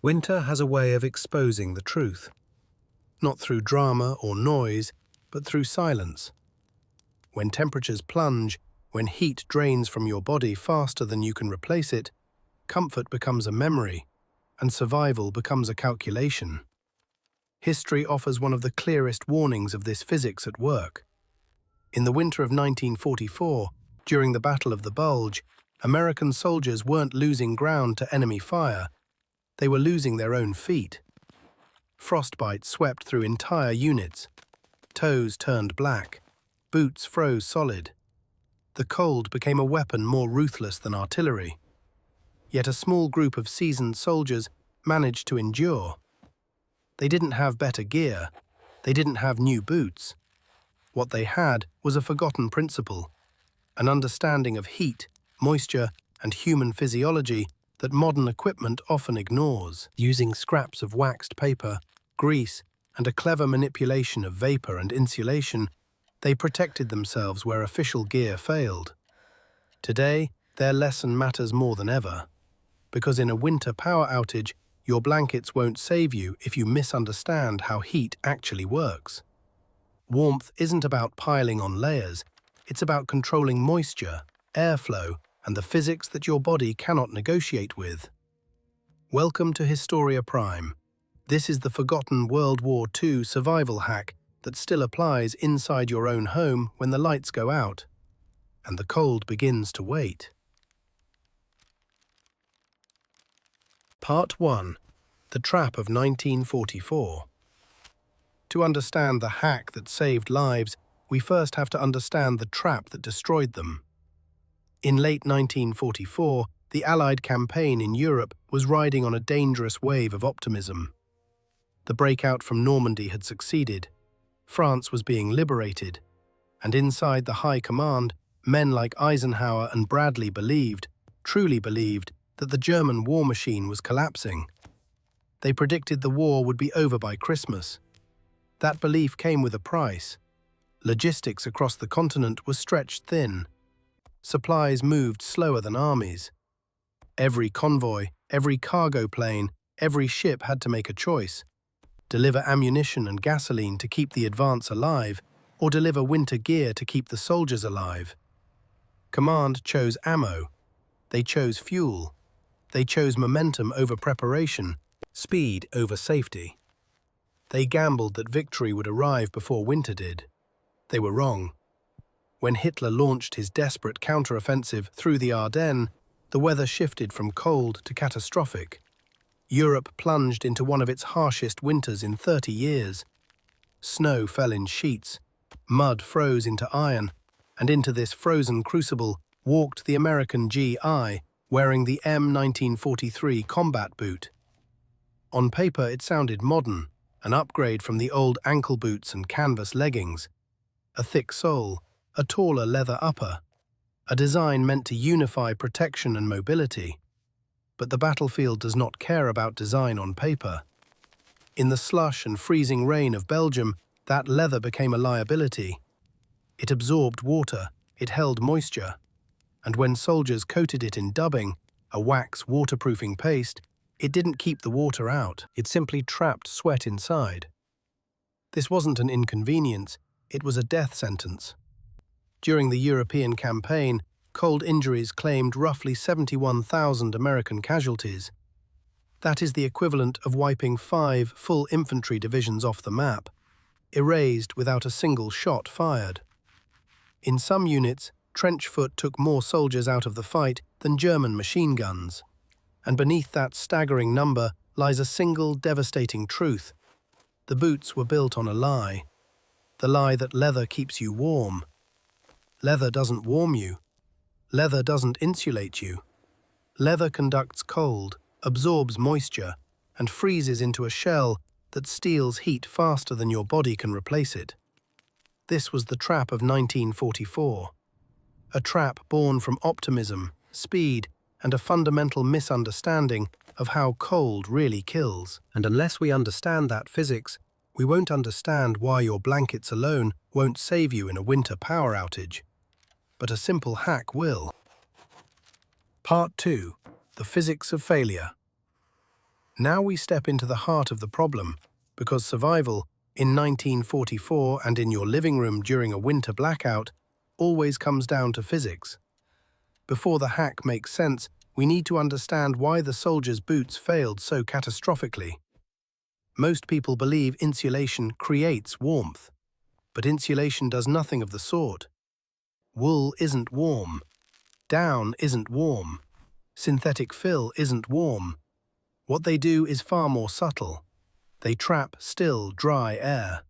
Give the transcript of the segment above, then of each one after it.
Winter has a way of exposing the truth. Not through drama or noise, but through silence. When temperatures plunge, when heat drains from your body faster than you can replace it, comfort becomes a memory, and survival becomes a calculation. History offers one of the clearest warnings of this physics at work. In the winter of 1944, during the Battle of the Bulge, American soldiers weren't losing ground to enemy fire, they were losing their own feet. Frostbite swept through entire units. Toes turned black. Boots froze solid. The cold became a weapon more ruthless than artillery. Yet a small group of seasoned soldiers managed to endure. They didn't have better gear. They didn't have new boots. What they had was a forgotten principle, an understanding of heat, moisture, and human physiology that modern equipment often ignores. Using scraps of waxed paper, grease, and a clever manipulation of vapor and insulation, they protected themselves where official gear failed. Today, their lesson matters more than ever, because in a winter power outage, your blankets won't save you if you misunderstand how heat actually works. Warmth isn't about piling on layers, it's about controlling moisture, airflow, and the physics that your body cannot negotiate with. Welcome to Historia Prime. This is the forgotten World War II survival hack that still applies inside your own home when the lights go out and the cold begins to wait. Part 1. The Trap of 1944. To understand the hack that saved lives, we first have to understand the trap that destroyed them. In late 1944, the Allied campaign in Europe was riding on a dangerous wave of optimism. The breakout from Normandy had succeeded. France was being liberated. And inside the high command, men like Eisenhower and Bradley truly believed, that the German war machine was collapsing. They predicted the war would be over by Christmas. That belief came with a price. Logistics across the continent were stretched thin. Supplies moved slower than armies. Every convoy, every cargo plane, every ship had to make a choice. Deliver ammunition and gasoline to keep the advance alive, or deliver winter gear to keep the soldiers alive. Command chose ammo. They chose fuel. They chose momentum over preparation, speed over safety. They gambled that victory would arrive before winter did. They were wrong. When Hitler launched his desperate counteroffensive through the Ardennes, the weather shifted from cold to catastrophic. Europe plunged into one of its harshest winters in 30 years. Snow fell in sheets, mud froze into iron, and into this frozen crucible walked the American GI, wearing the M1943 combat boot. On paper it sounded modern, an upgrade from the old ankle boots and canvas leggings. A thick sole, a taller leather upper, a design meant to unify protection and mobility. But the battlefield does not care about design on paper. In the slush and freezing rain of Belgium, that leather became a liability. It absorbed water, it held moisture, and when soldiers coated it in dubbing, a wax waterproofing paste, it didn't keep the water out, it simply trapped sweat inside. This wasn't an inconvenience, it was a death sentence. During the European campaign, cold injuries claimed roughly 71,000 American casualties. That is the equivalent of wiping 5 full infantry divisions off the map, erased without a single shot fired. In some units, trench foot took more soldiers out of the fight than German machine guns. And beneath that staggering number lies a single devastating truth. The boots were built on a lie. The lie that leather keeps you warm. Leather doesn't warm you. Leather doesn't insulate you. Leather conducts cold, absorbs moisture, and freezes into a shell that steals heat faster than your body can replace it. This was the trap of 1944. A trap born from optimism, speed, and a fundamental misunderstanding of how cold really kills. And unless we understand that physics, we won't understand why your blankets alone won't save you in a winter power outage. But a simple hack will. Part 2. The Physics of Failure. Now we step into the heart of the problem, because survival, in 1944 and in your living room during a winter blackout, always comes down to physics. Before the hack makes sense, we need to understand why the soldiers' boots failed so catastrophically. Most people believe insulation creates warmth, but insulation does nothing of the sort. Wool isn't warm. Down isn't warm. Synthetic fill isn't warm. What they do is far more subtle. They trap still, dry air.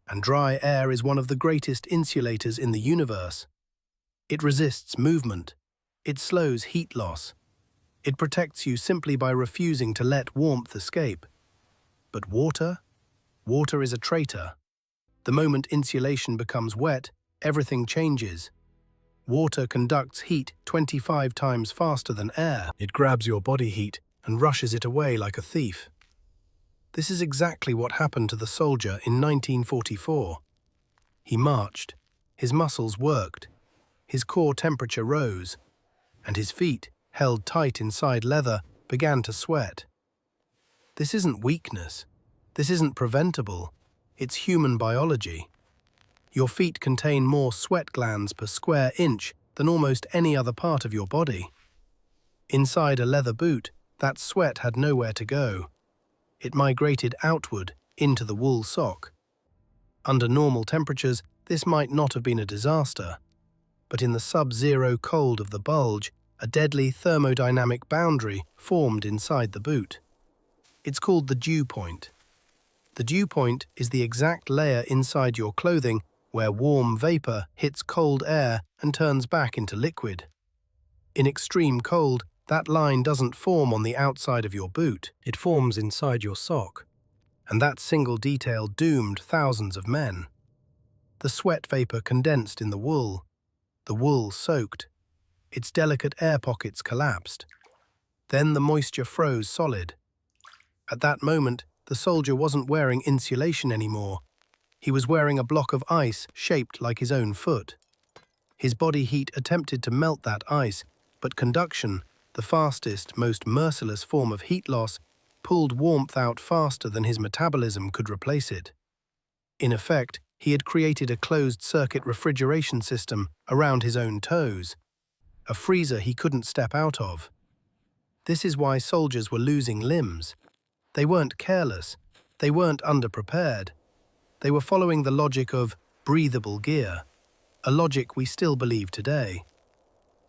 And dry air is one of the greatest insulators in the universe. It resists movement. It slows heat loss. It protects you simply by refusing to let warmth escape. But water? Water is a traitor. The moment insulation becomes wet, everything changes. Water conducts heat 25 times faster than air. It grabs your body heat and rushes it away like a thief. This is exactly what happened to the soldier in 1944. He marched, his muscles worked, his core temperature rose, and his feet, held tight inside leather, began to sweat. This isn't weakness. This isn't preventable. It's human biology. Your feet contain more sweat glands per square inch than almost any other part of your body. Inside a leather boot, that sweat had nowhere to go. It migrated outward into the wool sock. Under normal temperatures, this might not have been a disaster. But in the sub-zero cold of the bulge, a deadly thermodynamic boundary formed inside the boot. It's called the dew point. The dew point is the exact layer inside your clothing where warm vapor hits cold air and turns back into liquid. In extreme cold, that line doesn't form on the outside of your boot. It forms inside your sock. And that single detail doomed thousands of men. The sweat vapor condensed in the wool soaked. Its delicate air pockets collapsed. Then the moisture froze solid. At that moment, the soldier wasn't wearing insulation anymore. He was wearing a block of ice shaped like his own foot. His body heat attempted to melt that ice, but conduction, the fastest, most merciless form of heat loss, pulled warmth out faster than his metabolism could replace it. In effect, he had created a closed-circuit refrigeration system around his own toes, a freezer he couldn't step out of. This is why soldiers were losing limbs. They weren't careless. They weren't underprepared. They were following the logic of breathable gear, a logic we still believe today.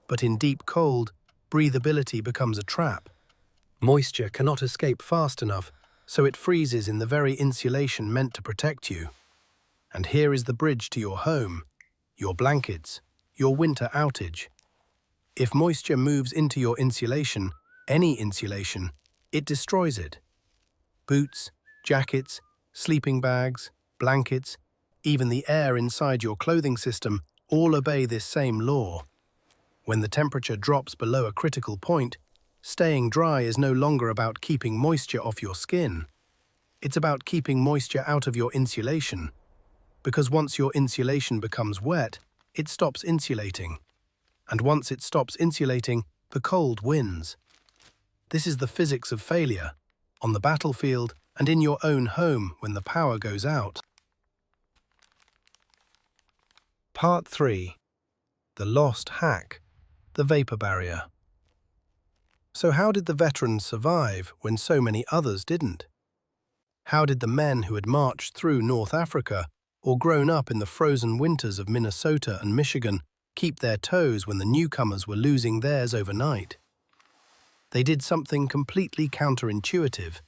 But in deep cold, breathability becomes a trap. Moisture cannot escape fast enough, so it freezes in the very insulation meant to protect you. And here is the bridge to your home, your blankets, your winter outage. If moisture moves into your insulation, any insulation, it destroys it. Boots, jackets, sleeping bags, blankets, even the air inside your clothing system all obey this same law. When the temperature drops below a critical point, staying dry is no longer about keeping moisture off your skin. It's about keeping moisture out of your insulation. Because once your insulation becomes wet, it stops insulating. And once it stops insulating, the cold wins. This is the physics of failure, on the battlefield and in your own home when the power goes out. Part 3. The Lost Hack, the Vapor Barrier. So how did the veterans survive when so many others didn't? How did the men who had marched through North Africa or grown up in the frozen winters of Minnesota and Michigan keep their toes when the newcomers were losing theirs overnight? They did something completely counterintuitive.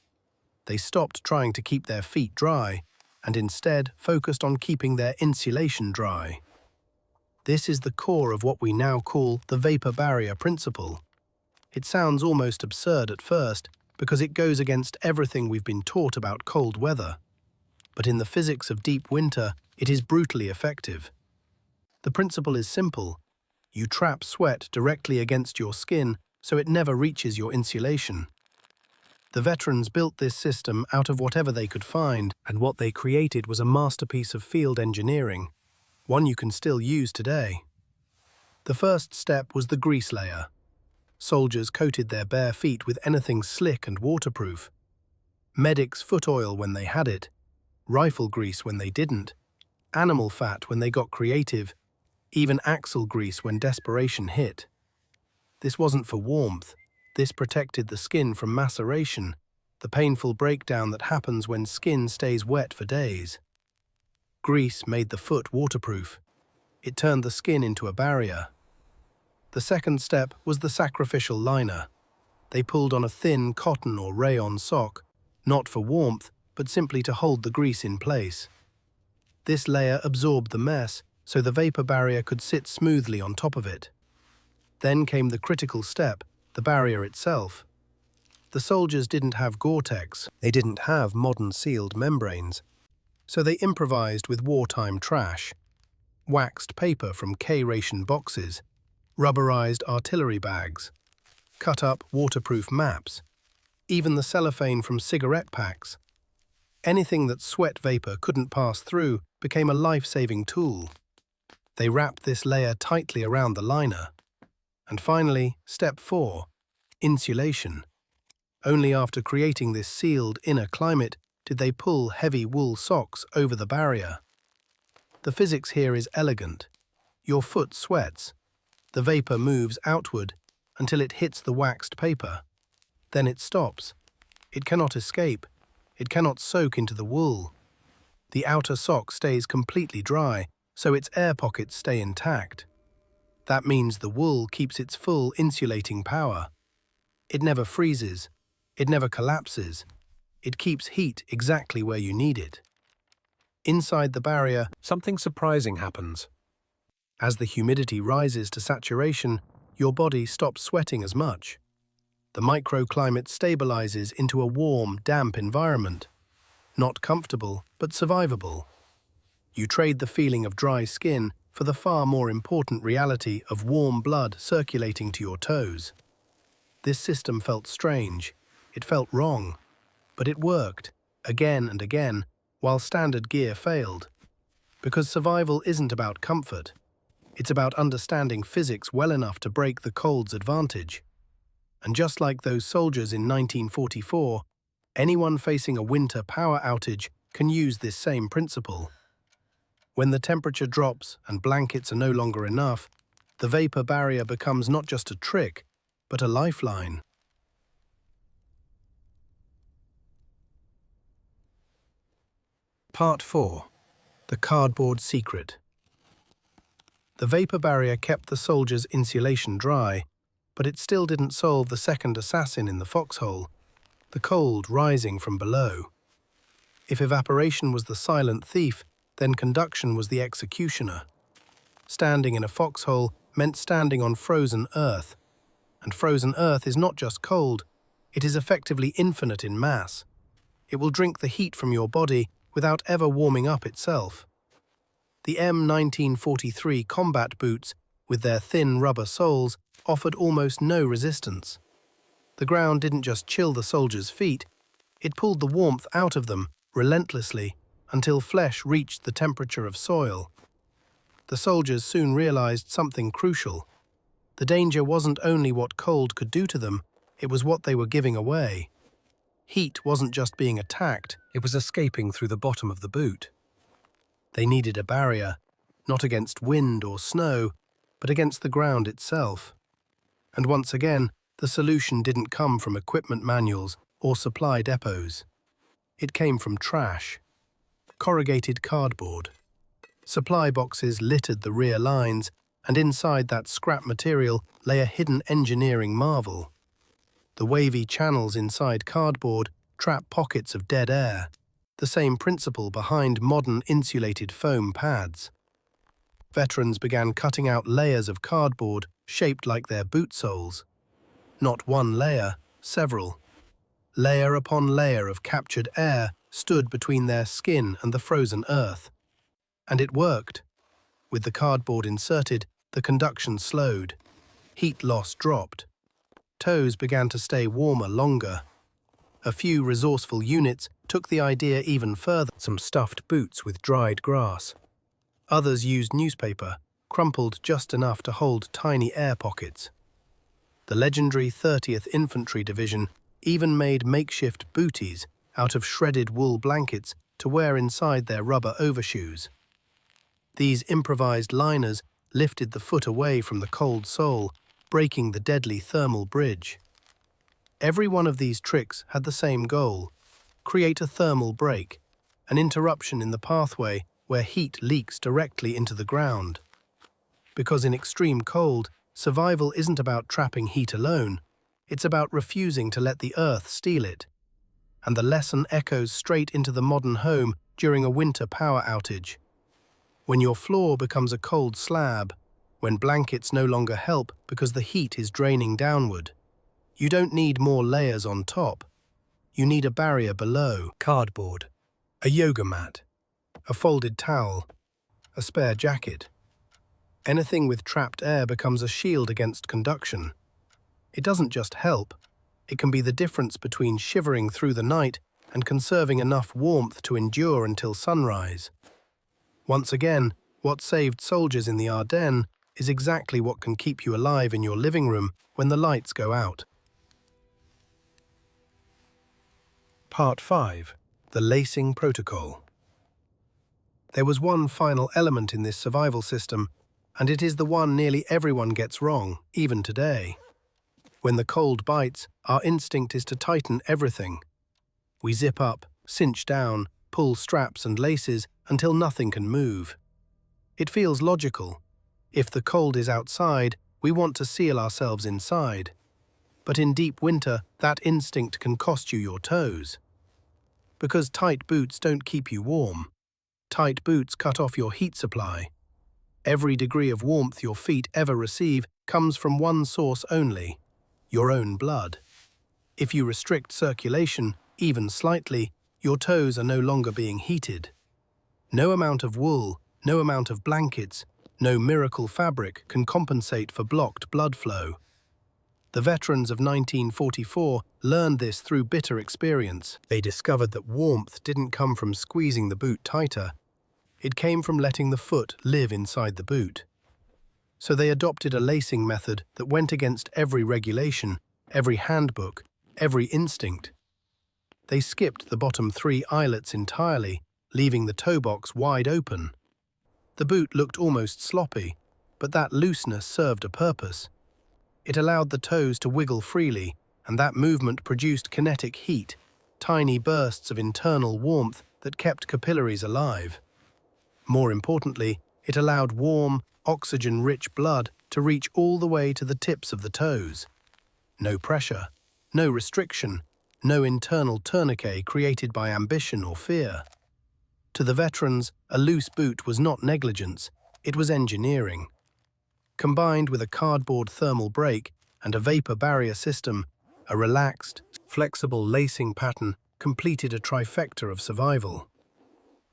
They stopped trying to keep their feet dry and instead focused on keeping their insulation dry. This is the core of what we now call the vapor barrier principle. It sounds almost absurd at first because it goes against everything we've been taught about cold weather. But in the physics of deep winter, it is brutally effective. The principle is simple. You trap sweat directly against your skin so it never reaches your insulation. The veterans built this system out of whatever they could find, and what they created was a masterpiece of field engineering, one you can still use today. The first step was the grease layer. Soldiers coated their bare feet with anything slick and waterproof. Medics' foot oil when they had it, rifle grease when they didn't, animal fat when they got creative, even axle grease when desperation hit. This wasn't for warmth. This protected the skin from maceration, the painful breakdown that happens when skin stays wet for days. Grease made the foot waterproof. It turned the skin into a barrier. The second step was the sacrificial liner. They pulled on a thin cotton or rayon sock, not for warmth, but simply to hold the grease in place. This layer absorbed the mess, so the vapor barrier could sit smoothly on top of it. Then came the critical step, the barrier itself. The soldiers didn't have Gore-Tex, they didn't have modern sealed membranes, so they improvised with wartime trash. Waxed paper from K-ration boxes, rubberized artillery bags, cut-up waterproof maps, even the cellophane from cigarette packs. Anything that sweat vapor couldn't pass through became a life-saving tool. They wrapped this layer tightly around the liner. And finally, step 4, insulation. Only after creating this sealed inner climate did they pull heavy wool socks over the barrier. The physics here is elegant. Your foot sweats. The vapor moves outward until it hits the waxed paper. Then it stops. It cannot escape. It cannot soak into the wool. The outer sock stays completely dry, so its air pockets stay intact. That means the wool keeps its full insulating power. It never freezes. It never collapses. It keeps heat exactly where you need it. Inside the barrier, something surprising happens. As the humidity rises to saturation, your body stops sweating as much. The microclimate stabilizes into a warm, damp environment. Not comfortable, but survivable. You trade the feeling of dry skin for the far more important reality of warm blood circulating to your toes. This system felt strange. It felt wrong. But it worked, again and again, while standard gear failed. Because survival isn't about comfort. It's about understanding physics well enough to break the cold's advantage. And just like those soldiers in 1944, anyone facing a winter power outage can use this same principle. When the temperature drops and blankets are no longer enough, the vapor barrier becomes not just a trick, but a lifeline. Part 4. The Cardboard Secret. The vapor barrier kept the soldiers' insulation dry, but it still didn't solve the second assassin in the foxhole, the cold rising from below. If evaporation was the silent thief, then conduction was the executioner. Standing in a foxhole meant standing on frozen earth. And frozen earth is not just cold, it is effectively infinite in mass. It will drink the heat from your body without ever warming up itself. The M1943 combat boots, with their thin rubber soles, offered almost no resistance. The ground didn't just chill the soldiers' feet, it pulled the warmth out of them relentlessly, until flesh reached the temperature of soil. The soldiers soon realized something crucial. The danger wasn't only what cold could do to them, it was what they were giving away. Heat wasn't just being attacked, it was escaping through the bottom of the boot. They needed a barrier, not against wind or snow, but against the ground itself. And once again, the solution didn't come from equipment manuals or supply depots. It came from trash. Corrugated cardboard. Supply boxes littered the rear lines, and inside that scrap material lay a hidden engineering marvel. The wavy channels inside cardboard trap pockets of dead air, the same principle behind modern insulated foam pads. Veterans began cutting out layers of cardboard shaped like their boot soles. Not one layer, several. Layer upon layer of captured air stood between their skin and the frozen earth. And it worked. With the cardboard inserted, the conduction slowed. Heat loss dropped. Toes began to stay warmer longer. A few resourceful units took the idea even further. Some stuffed boots with dried grass. Others used newspaper, crumpled just enough to hold tiny air pockets. The legendary 30th Infantry Division even made makeshift booties out of shredded wool blankets to wear inside their rubber overshoes. These improvised liners lifted the foot away from the cold sole, breaking the deadly thermal bridge. Every one of these tricks had the same goal: create a thermal break, an interruption in the pathway where heat leaks directly into the ground. Because in extreme cold, survival isn't about trapping heat alone, it's about refusing to let the earth steal it. And the lesson echoes straight into the modern home during a winter power outage. When your floor becomes a cold slab, when blankets no longer help because the heat is draining downward, you don't need more layers on top. You need a barrier below: cardboard, a yoga mat, a folded towel, a spare jacket. Anything with trapped air becomes a shield against conduction. It doesn't just help, it can be the difference between shivering through the night and conserving enough warmth to endure until sunrise. Once again, what saved soldiers in the Ardennes is exactly what can keep you alive in your living room when the lights go out. Part 5. The Lacing Protocol. There was one final element in this survival system, and it is the one nearly everyone gets wrong, even today. When the cold bites, our instinct is to tighten everything. We zip up, cinch down, pull straps and laces until nothing can move. It feels logical. If the cold is outside, we want to seal ourselves inside. But in deep winter, that instinct can cost you your toes. Because tight boots don't keep you warm. Tight boots cut off your heat supply. Every degree of warmth your feet ever receive comes from one source only: your own blood. If you restrict circulation, even slightly, your toes are no longer being heated. No amount of wool, no amount of blankets, no miracle fabric can compensate for blocked blood flow. The veterans of 1944 learned this through bitter experience. They discovered that warmth didn't come from squeezing the boot tighter. It came from letting the foot live inside the boot. So they adopted a lacing method that went against every regulation, every handbook, every instinct. They skipped the bottom 3 eyelets entirely, leaving the toe box wide open. The boot looked almost sloppy, but that looseness served a purpose. It allowed the toes to wiggle freely, and that movement produced kinetic heat, tiny bursts of internal warmth that kept capillaries alive. More importantly, it allowed warm, oxygen-rich blood to reach all the way to the tips of the toes. No pressure, no restriction, no internal tourniquet created by ambition or fear. To the veterans, a loose boot was not negligence, it was engineering. Combined with a cardboard thermal break and a vapor barrier system, a relaxed, flexible lacing pattern completed a trifecta of survival.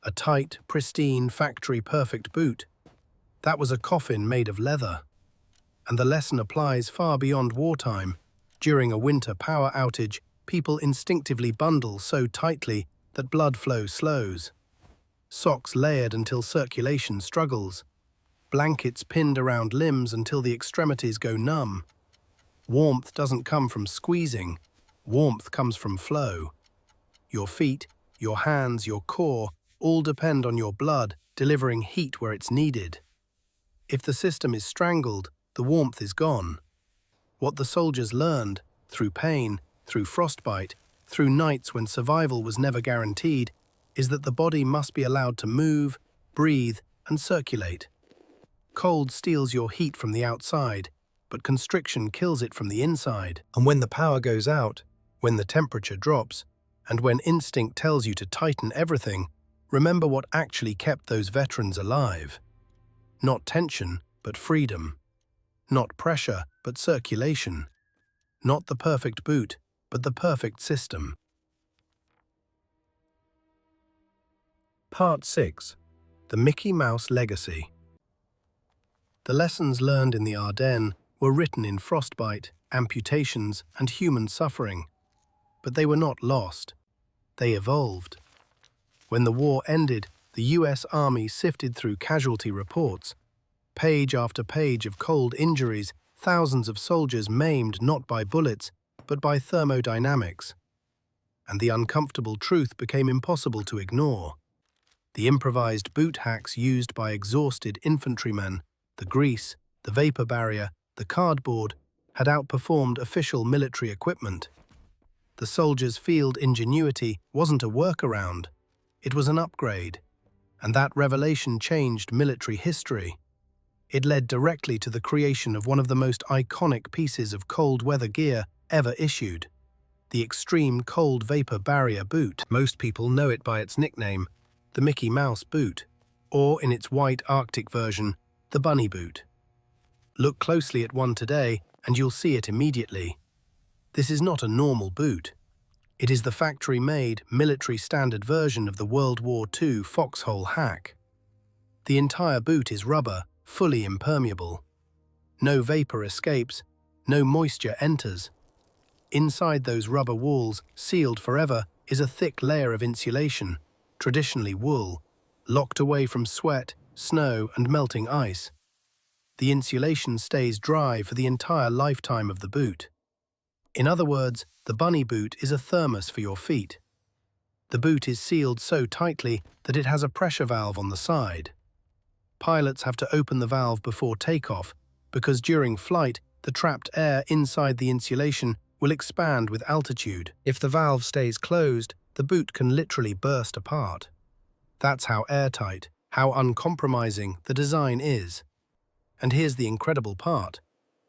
A tight, pristine, factory-perfect boot. That was a coffin made of leather. And the lesson applies far beyond wartime. During a winter power outage, people instinctively bundle so tightly that blood flow slows. Socks layered until circulation struggles. Blankets pinned around limbs until the extremities go numb. Warmth doesn't come from squeezing. Warmth comes from flow. Your feet, your hands, your core all depend on your blood delivering heat where it's needed. If the system is strangled, the warmth is gone. What the soldiers learned, through pain, through frostbite, through nights when survival was never guaranteed, is that the body must be allowed to move, breathe, and circulate. Cold steals your heat from the outside, but constriction kills it from the inside. And when the power goes out, when the temperature drops, and when instinct tells you to tighten everything, remember what actually kept those veterans alive. Not tension, but freedom. Not pressure, but circulation. Not the perfect boot, but the perfect system. Part 6. The Mickey Mouse Legacy. The lessons learned in the Ardennes were written in frostbite, amputations, and human suffering. But they were not lost. They evolved. When the war ended, the US Army sifted through casualty reports. Page after page of cold injuries, thousands of soldiers maimed not by bullets, but by thermodynamics. and the uncomfortable truth became impossible to ignore. The improvised boot hacks used by exhausted infantrymen, the grease, the vapor barrier, the cardboard, had outperformed official military equipment. The soldiers' field ingenuity wasn't a workaround, it was an upgrade, and that revelation changed military history. It led directly to the creation of one of the most iconic pieces of cold weather gear ever issued, the Extreme Cold Vapor Barrier Boot. Most people know it by its nickname, the Mickey Mouse boot, or in its white Arctic version, the Bunny boot. Look closely at one today and you'll see it immediately. This is not a normal boot. It is the factory-made, military-standard version of the World War II foxhole hack. The entire boot is rubber, fully impermeable. No vapor escapes, no moisture enters. Inside those rubber walls, sealed forever, is a thick layer of insulation, traditionally wool, locked away from sweat, snow, and melting ice. The insulation stays dry for the entire lifetime of the boot. In other words, the Bunny boot is a thermos for your feet. The boot is sealed so tightly that it has a pressure valve on the side. Pilots have to open the valve before takeoff because during flight, the trapped air inside the insulation will expand with altitude. If the valve stays closed, the boot can literally burst apart. That's how airtight, how uncompromising the design is. And here's the incredible part.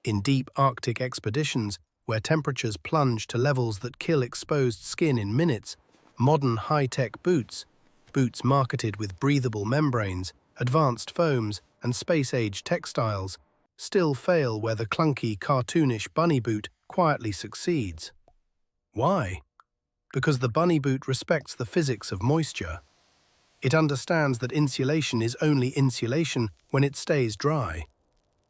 In deep Arctic expeditions, where temperatures plunge to levels that kill exposed skin in minutes, modern high-tech boots marketed with breathable membranes, advanced foams, and space-age textiles, still fail where the clunky, cartoonish Bunny boot quietly succeeds. Why? Because the Bunny boot respects the physics of moisture. It understands that insulation is only insulation when it stays dry.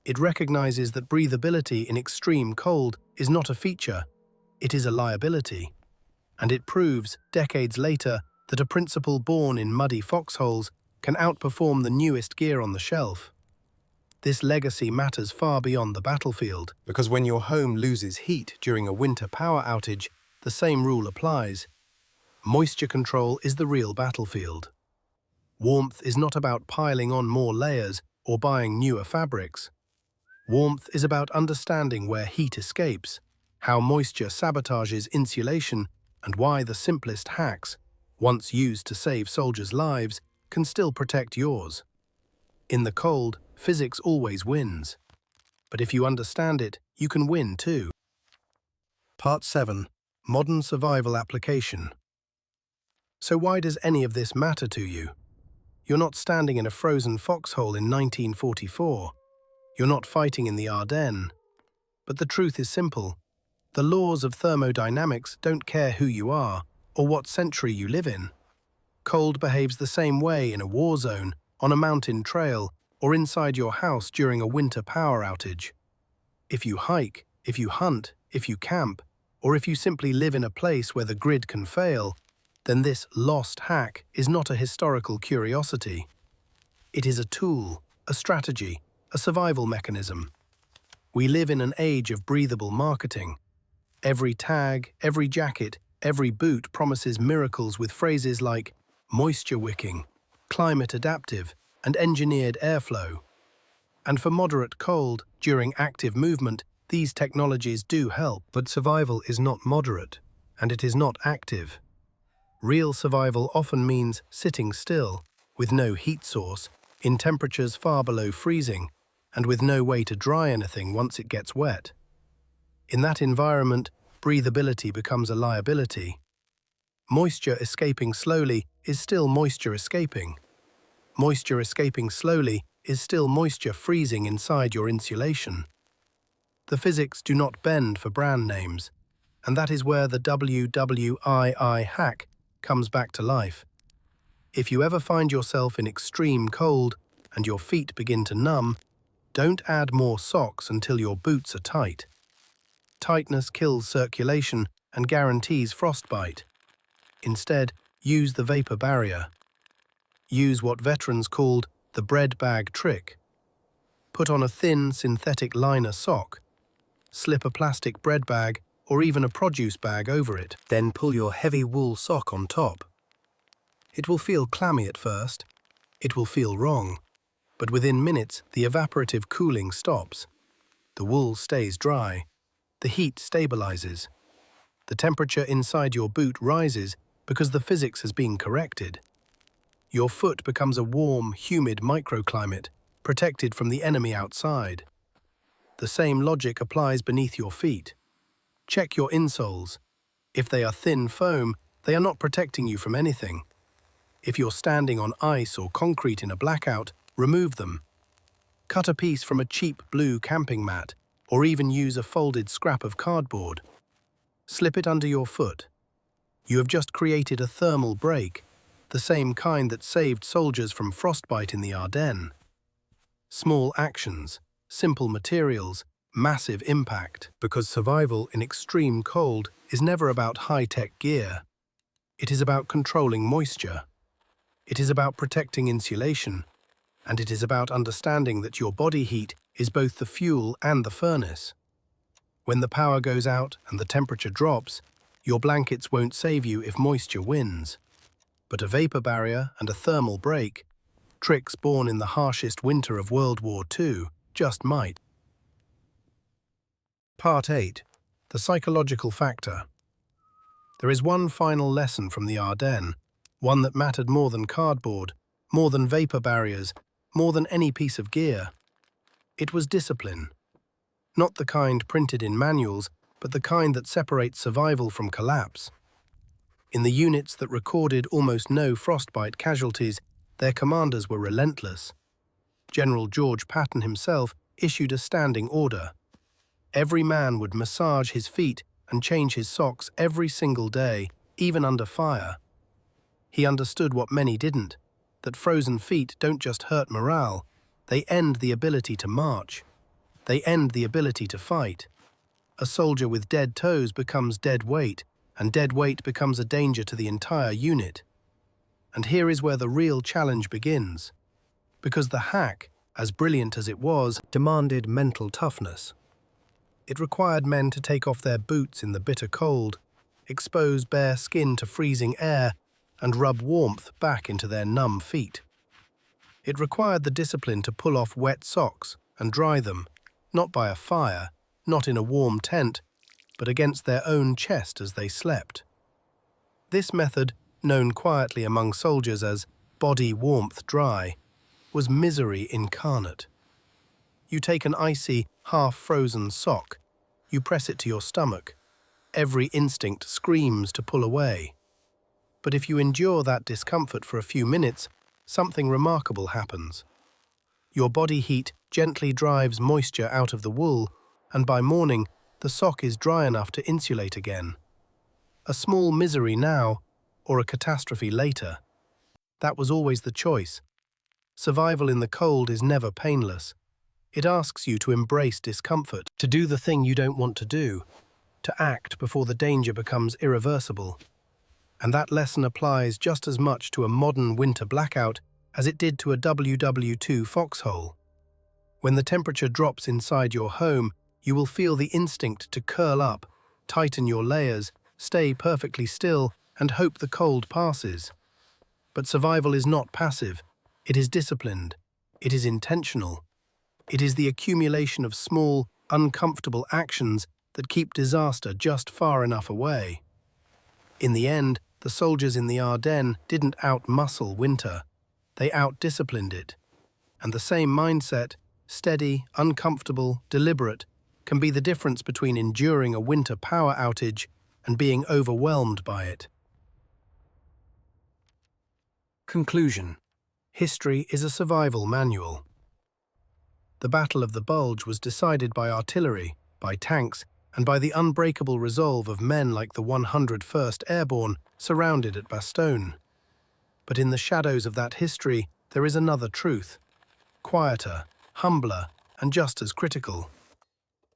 It recognizes that breathability in extreme cold is not a feature, it is a liability. And it proves, decades later, that a principle born in muddy foxholes can outperform the newest gear on the shelf. This legacy matters far beyond the battlefield, because when your home loses heat during a winter power outage, the same rule applies. Moisture control is the real battlefield. Warmth is not about piling on more layers or buying newer fabrics. Warmth is about understanding where heat escapes, how moisture sabotages insulation, and why the simplest hacks, once used to save soldiers' lives, can still protect yours. In the cold, physics always wins. But if you understand it, you can win too. Part 7. Modern Survival Application. So why does any of this matter to you? You're not standing in a frozen foxhole in 1944. You're not fighting in the Ardennes. But the truth is simple. The laws of thermodynamics don't care who you are or what century you live in. Cold behaves the same way in a war zone, on a mountain trail, or inside your house during a winter power outage. If you hike, if you hunt, if you camp, or if you simply live in a place where the grid can fail, then this lost hack is not a historical curiosity. It is a tool, a strategy, a survival mechanism. We live in an age of breathable marketing. Every tag, every jacket, every boot promises miracles with phrases like moisture wicking, climate adaptive, and engineered airflow. And for moderate cold, during active movement, these technologies do help. But survival is not moderate, and it is not active. Real survival often means sitting still, with no heat source, in temperatures far below freezing, and with no way to dry anything once it gets wet. In that environment, breathability becomes a liability. Moisture escaping slowly is still moisture escaping. Moisture escaping slowly is still moisture freezing inside your insulation. The physics do not bend for brand names, and that is where the WWII hack comes back to life. If you ever find yourself in extreme cold and your feet begin to numb, don't add more socks until your boots are tight. Tightness kills circulation and guarantees frostbite. Instead, use the vapor barrier. Use what veterans called the bread bag trick. Put on a thin synthetic liner sock. Slip a plastic bread bag or even a produce bag over it. Then pull your heavy wool sock on top. It will feel clammy at first. It will feel wrong. But within minutes, the evaporative cooling stops. The wool stays dry. The heat stabilizes. The temperature inside your boot rises because the physics has been corrected. Your foot becomes a warm, humid microclimate, protected from the enemy outside. The same logic applies beneath your feet. Check your insoles. If they are thin foam, they are not protecting you from anything. If you're standing on ice or concrete in a blackout, remove them. Cut a piece from a cheap blue camping mat, or even use a folded scrap of cardboard. Slip it under your foot. You have just created a thermal break, the same kind that saved soldiers from frostbite in the Ardennes. Small actions, simple materials, massive impact, because survival in extreme cold is never about high-tech gear. It is about controlling moisture. It is about protecting insulation, and it is about understanding that your body heat is both the fuel and the furnace. When the power goes out and the temperature drops, your blankets won't save you if moisture wins. But a vapor barrier and a thermal break, tricks born in the harshest winter of World War II, just might. Part 8. The psychological factor. There is one final lesson from the Ardennes, one that mattered more than cardboard, more than vapor barriers, more than any piece of gear. It was discipline. Not the kind printed in manuals, but the kind that separates survival from collapse. In the units that recorded almost no frostbite casualties, their commanders were relentless. General George Patton himself issued a standing order. Every man would massage his feet and change his socks every single day, even under fire. He understood what many didn't, that frozen feet don't just hurt morale, they end the ability to march. They end the ability to fight. A soldier with dead toes becomes dead weight, and dead weight becomes a danger to the entire unit. And here is where the real challenge begins. Because the hack, as brilliant as it was, demanded mental toughness. It required men to take off their boots in the bitter cold, expose bare skin to freezing air, and rub warmth back into their numb feet. It required the discipline to pull off wet socks and dry them, not by a fire, not in a warm tent, but against their own chest as they slept. This method, known quietly among soldiers as body warmth dry, was misery incarnate. You take an icy, half-frozen sock, you press it to your stomach. Every instinct screams to pull away. But if you endure that discomfort for a few minutes, something remarkable happens. Your body heat gently drives moisture out of the wool, and by morning, the sock is dry enough to insulate again. A small misery now, or a catastrophe later. That was always the choice. Survival in the cold is never painless. It asks you to embrace discomfort, to do the thing you don't want to do, to act before the danger becomes irreversible. And that lesson applies just as much to a modern winter blackout as it did to a WWII foxhole. When the temperature drops inside your home, you will feel the instinct to curl up, tighten your layers, stay perfectly still, and hope the cold passes. But survival is not passive. It is disciplined. It is intentional. It is the accumulation of small, uncomfortable actions that keep disaster just far enough away. In the end, the soldiers in the Ardennes didn't out-muscle winter. They out-disciplined it. And the same mindset, steady, uncomfortable, deliberate, can be the difference between enduring a winter power outage and being overwhelmed by it. Conclusion. History is a survival manual. The Battle of the Bulge was decided by artillery, by tanks, and by the unbreakable resolve of men like the 101st Airborne surrounded at Bastogne. But in the shadows of that history, there is another truth, quieter, humbler, and just as critical.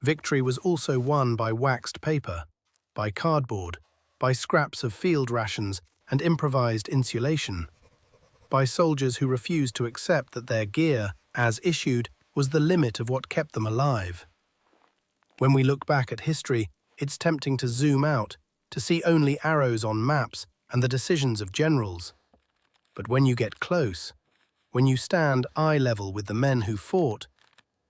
Victory was also won by waxed paper, by cardboard, by scraps of field rations and improvised insulation, by soldiers who refused to accept that their gear, as issued, was the limit of what kept them alive. When we look back at history, It's tempting to zoom out, to see only arrows on maps and the decisions of generals. But when you get close, when you stand eye level with the men who fought,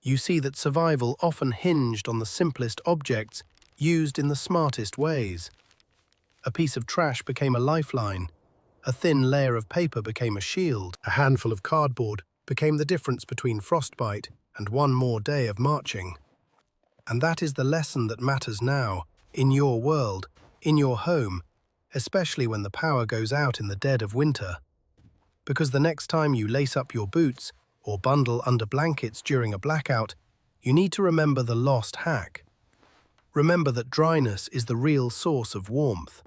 you see that survival often hinged on the simplest objects used in the smartest ways. A piece of trash became a lifeline. A thin layer of paper became a shield. A handful of cardboard became the difference between frostbite and one more day of marching. And that is the lesson that matters now, in your world, in your home, especially when the power goes out in the dead of winter. Because the next time you lace up your boots or bundle under blankets during a blackout, you need to remember the lost hack. Remember that dryness is the real source of warmth.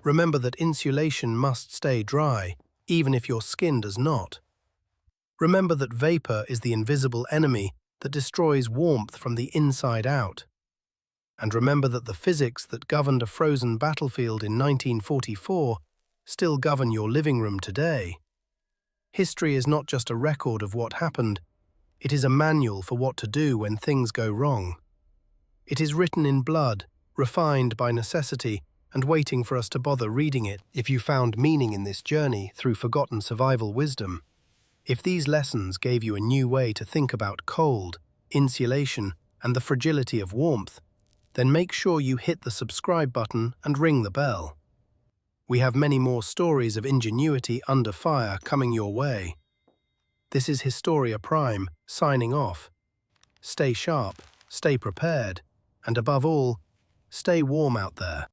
Remember that insulation must stay dry, even if your skin does not. Remember that vapor is the invisible enemy that destroys warmth from the inside out. And remember that the physics that governed a frozen battlefield in 1944 still govern your living room today. History is not just a record of what happened, it is a manual for what to do when things go wrong. It is written in blood, refined by necessity, and waiting for us to bother reading it. If you found meaning in this journey through forgotten survival wisdom, if these lessons gave you a new way to think about cold, insulation, and the fragility of warmth, then make sure you hit the subscribe button and ring the bell. We have many more stories of ingenuity under fire coming your way. This is Historia Prime, signing off. Stay sharp, stay prepared, and above all, stay warm out there.